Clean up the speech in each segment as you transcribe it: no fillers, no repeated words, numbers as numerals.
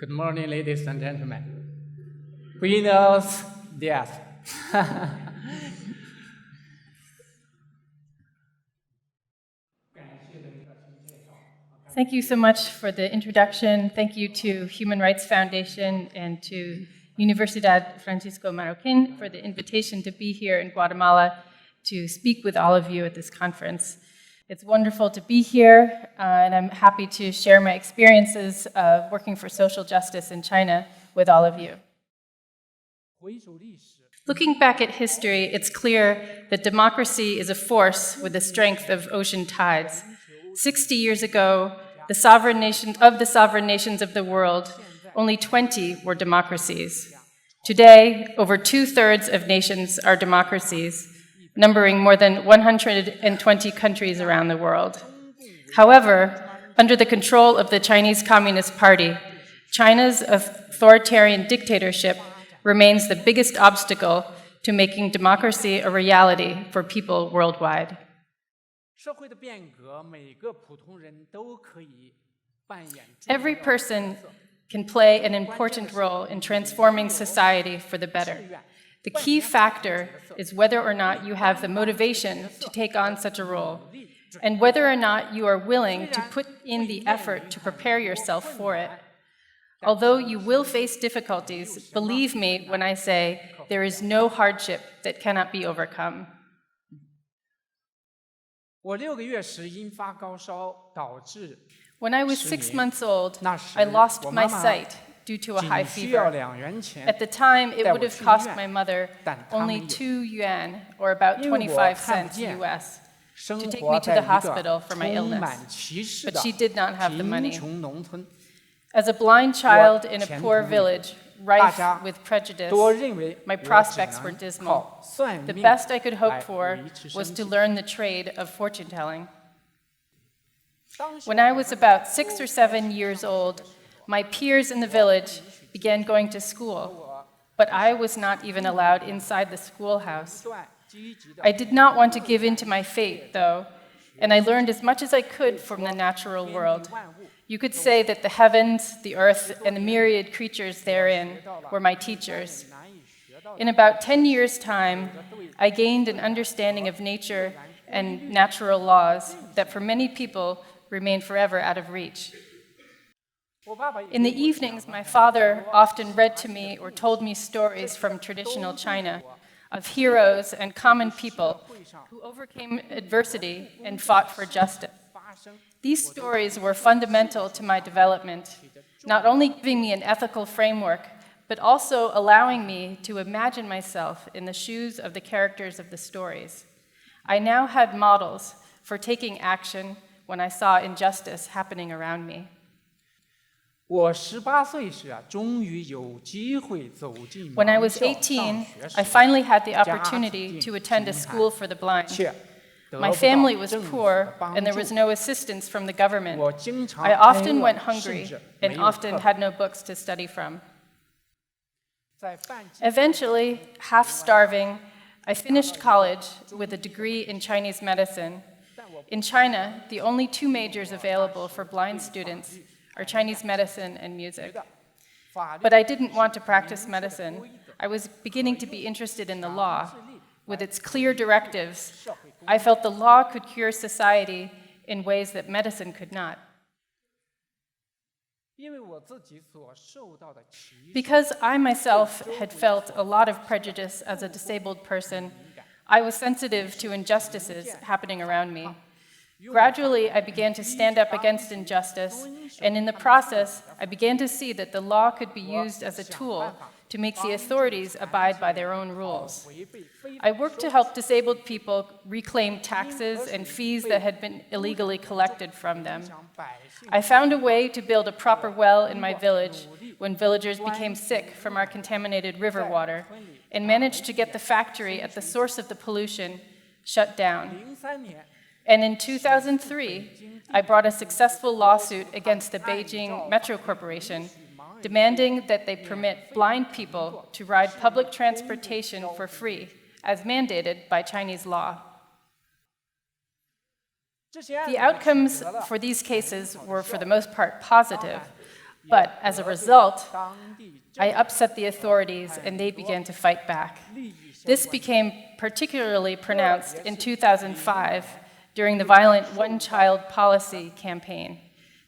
Good morning, ladies and gentlemen. Buenos dias. Thank you so much for the introduction. Thank you to Human Rights Foundation and to Universidad Francisco Marroquín for the invitation to be here in Guatemala to speak with all of you at this conference. It's wonderful to be here, and I'm happy to share my experiences of working for social justice in China with all of you. Looking back at history, it's clear that democracy is a force with the strength of ocean tides. 60 years ago, of the sovereign nations of the world, only 20 were democracies. Today, over 2/3 of nations are democracies, numbering more than 120 countries around the world. However, under the control of the Chinese Communist Party, China's authoritarian dictatorship remains the biggest obstacle to making democracy a reality for people worldwide. Every person can play an important role in transforming society for the better. The key factor is whether or not you have the motivation to take on such a role, and whether or not you are willing to put in the effort to prepare yourself for it. Although you will face difficulties, believe me when I say there is no hardship that cannot be overcome. When I was 6 months old, I lost my sight due to a high fever. At the time, it would have cost my mother only 2 yuan, or about 25 cents US, to take me to the hospital for my illness. But she did not have the money. As a blind child in a poor village, rife with prejudice, my prospects were dismal. The best I could hope for was to learn the trade of fortune-telling. When I was about 6 or 7 years old, my peers in the village began going to school, but I was not even allowed inside the schoolhouse. I did not want to give in to my fate, though, and I learned as much as I could from the natural world. You could say that the heavens, the earth, and the myriad creatures therein were my teachers. In about 10 years' time, I gained an understanding of nature and natural laws that for many people remain forever out of reach. In the evenings, my father often read to me or told me stories from traditional China of heroes and common people who overcame adversity and fought for justice. These stories were fundamental to my development, not only giving me an ethical framework, but also allowing me to imagine myself in the shoes of the characters of the stories. I now had models for taking action when I saw injustice happening around me. When I was 18, I finally had the opportunity to attend a school for the blind. My family was poor, and there was no assistance from the government. I often went hungry and often had no books to study from. Eventually, half starving, I finished college with a degree in Chinese medicine. In China, the only 2 majors available for blind students are Chinese medicine and music. But I didn't want to practice medicine. I was beginning to be interested in the law. With its clear directives, I felt the law could cure society in ways that medicine could not. Because I myself had felt a lot of prejudice as a disabled person, I was sensitive to injustices happening around me. Gradually, I began to stand up against injustice, and in the process, I began to see that the law could be used as a tool to make the authorities abide by their own rules. I worked to help disabled people reclaim taxes and fees that had been illegally collected from them. I found a way to build a proper well in my village when villagers became sick from our contaminated river water, and managed to get the factory at the source of the pollution shut down. And in 2003, I brought a successful lawsuit against the Beijing Metro Corporation, demanding that they permit blind people to ride public transportation for free, as mandated by Chinese law. The outcomes for these cases were, for the most part, positive. But as a result, I upset the authorities and they began to fight back. This became particularly pronounced in 2005 during the violent one-child policy campaign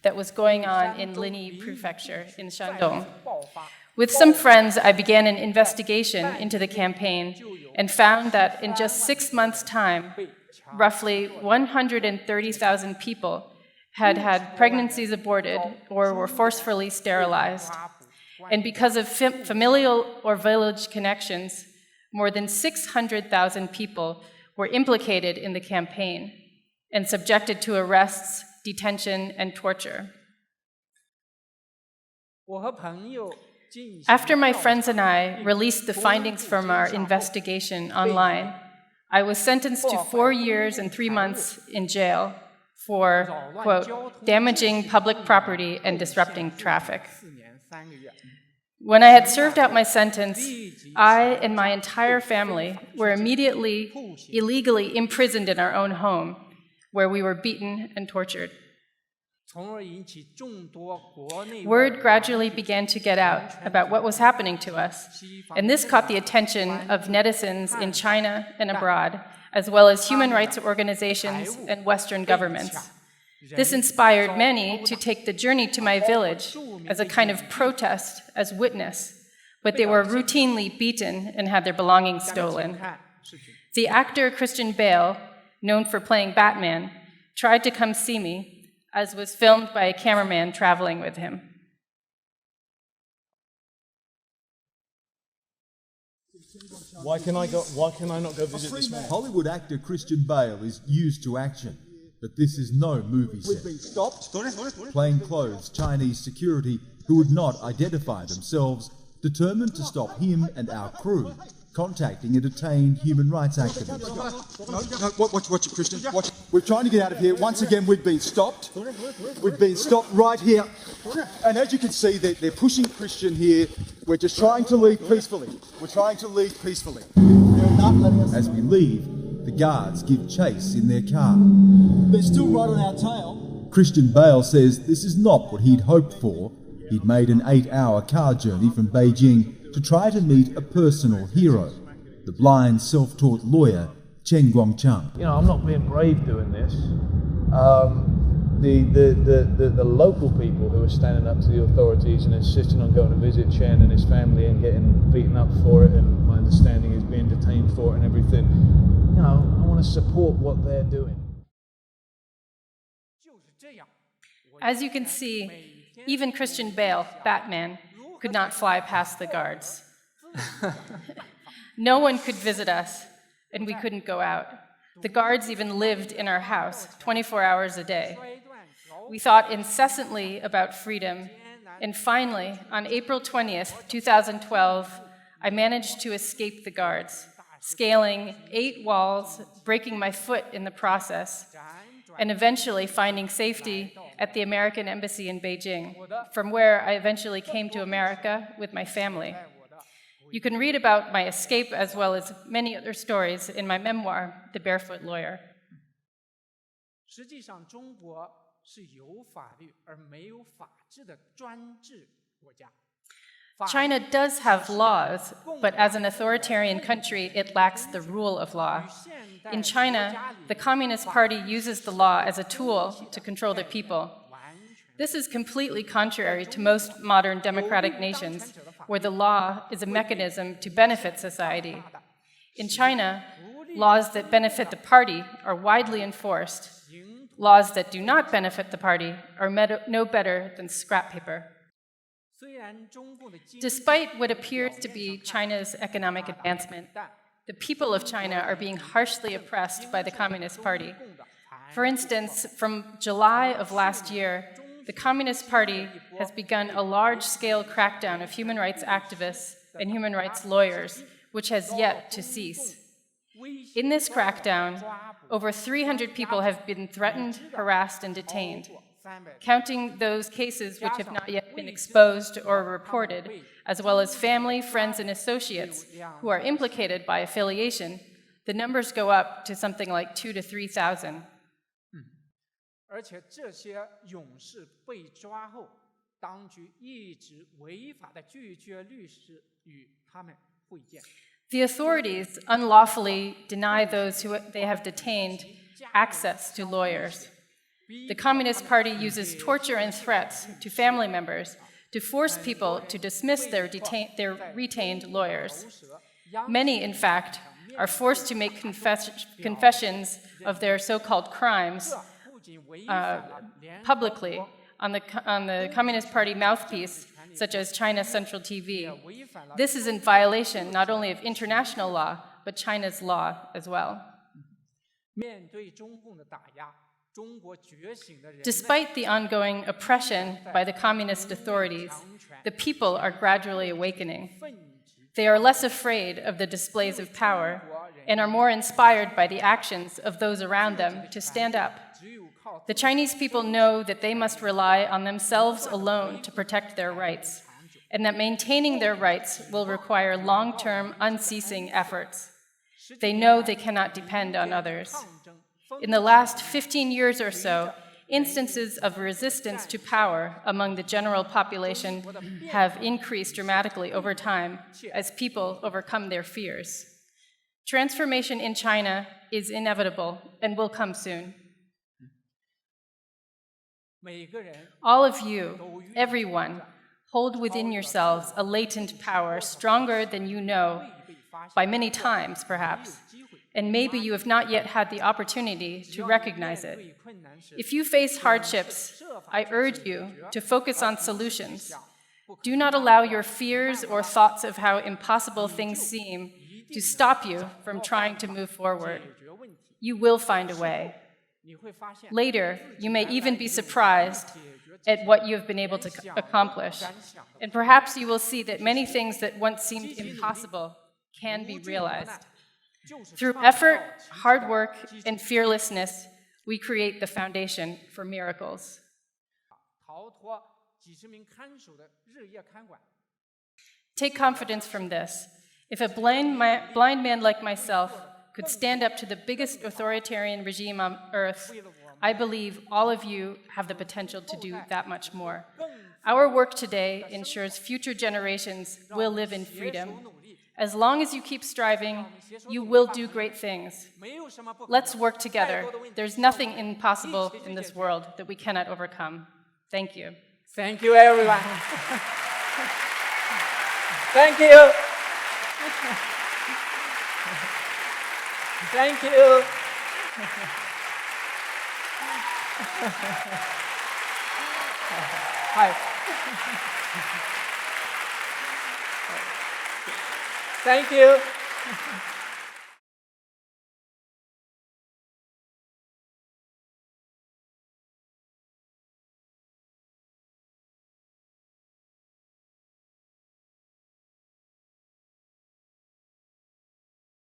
that was going on in Linyi Prefecture in Shandong. With some friends, I began an investigation into the campaign and found that in just 6 months' time, roughly 130,000 people had had pregnancies aborted or were forcefully sterilized. And because of familial or village connections, more than 600,000 people were implicated in the campaign and subjected to arrests, detention, and torture. After my friends and I released the findings from our investigation online, I was sentenced to 4 years and 3 months in jail for, quote, damaging public property and disrupting traffic. When I had served out my sentence, I and my entire family were immediately illegally imprisoned in our own home, where we were beaten and tortured. Word gradually began to get out about what was happening to us, and this caught the attention of netizens in China and abroad, as well as human rights organizations and Western governments. This inspired many to take the journey to my village as a kind of protest, as witness, but they were routinely beaten and had their belongings stolen. The actor Christian Bale, known for playing Batman, tried to come see me, as was filmed by a cameraman traveling with him. Why can I not go visit this man? Hollywood actor Christian Bale is used to action, but this is no movie set. We've been stopped. Plainclothes Chinese security who would not identify themselves determined to stop him and our crew contacting a detained human rights activist. No, watch it, Christian. Watch it. We're trying to get out of here. Once again, we've been stopped. We've been stopped right here. And as you can see, they're pushing Christian here. We're just trying to leave peacefully. We're trying to leave peacefully. They're not letting us. As we leave, the guards give chase in their car. They're still right on our tail. Christian Bale says this is not what he'd hoped for. He'd made an 8-hour car journey from Beijing to try to meet a personal hero, the blind self-taught lawyer Chen Guangcheng. You know, I'm not being brave doing this. The local people who are standing up to the authorities and insisting on going to visit Chen and his family and getting beaten up for it, and my understanding is being detained for it and everything. You know, I want to support what they're doing. As you can see, even Christian Bale, Batman, could not fly past the guards. No one could visit us, and we couldn't go out. The guards even lived in our house 24 hours a day. We thought incessantly about freedom, and finally, on April 20th, 2012, I managed to escape the guards, scaling 8 walls, breaking my foot in the process, and eventually finding safety at the American Embassy in Beijing, from where I eventually came to America with my family. You can read about my escape as well as many other stories in my memoir, The Barefoot Lawyer. China does have laws, but as an authoritarian country, it lacks the rule of law. In China, the Communist Party uses the law as a tool to control the people. This is completely contrary to most modern democratic nations, where the law is a mechanism to benefit society. In China, laws that benefit the party are widely enforced. Laws that do not benefit the party are no better than scrap paper. Despite what appears to be China's economic advancement, the people of China are being harshly oppressed by the Communist Party. For instance, from July of last year, the Communist Party has begun a large-scale crackdown of human rights activists and human rights lawyers, which has yet to cease. In this crackdown, over 300 people have been threatened, harassed, and detained. Counting those cases which have not yet been exposed or reported, as well as family, friends, and associates who are implicated by affiliation, the numbers go up to something like 2,000 to 3,000. 当局一直违法地拒绝律师与他们会见。 The authorities unlawfully deny those who they have detained access to lawyers. The Communist Party uses torture and threats to family members to force people to dismiss their retained lawyers. Many, in fact, are forced to make confessions of their so-called crimes publicly on the Communist Party mouthpiece, such as China Central TV. This is in violation not only of international law, but China's law as well. Despite the ongoing oppression by the communist authorities, the people are gradually awakening. They are less afraid of the displays of power and are more inspired by the actions of those around them to stand up. The Chinese people know that they must rely on themselves alone to protect their rights, and that maintaining their rights will require long-term, unceasing efforts. They know they cannot depend on others. In the last 15 years or so, instances of resistance to power among the general population have increased dramatically over time as people overcome their fears. Transformation in China is inevitable and will come soon. All of you, everyone, hold within yourselves a latent power stronger than you know, by many times perhaps, and maybe you have not yet had the opportunity to recognize it. If you face hardships, I urge you to focus on solutions. Do not allow your fears or thoughts of how impossible things seem to stop you from trying to move forward. You will find a way. Later, you may even be surprised at what you have been able to accomplish, and perhaps you will see that many things that once seemed impossible can be realized. Through effort, hard work, and fearlessness, we create the foundation for miracles. Take confidence from this. If a blind man like myself could stand up to the biggest authoritarian regime on earth, I believe all of you have the potential to do that much more. Our work today ensures future generations will live in freedom. As long as you keep striving, you will do great things. Let's work together. There's nothing impossible in this world that we cannot overcome. Thank you. Thank you, everyone. Thank you. Thank you. Hi. Thank you.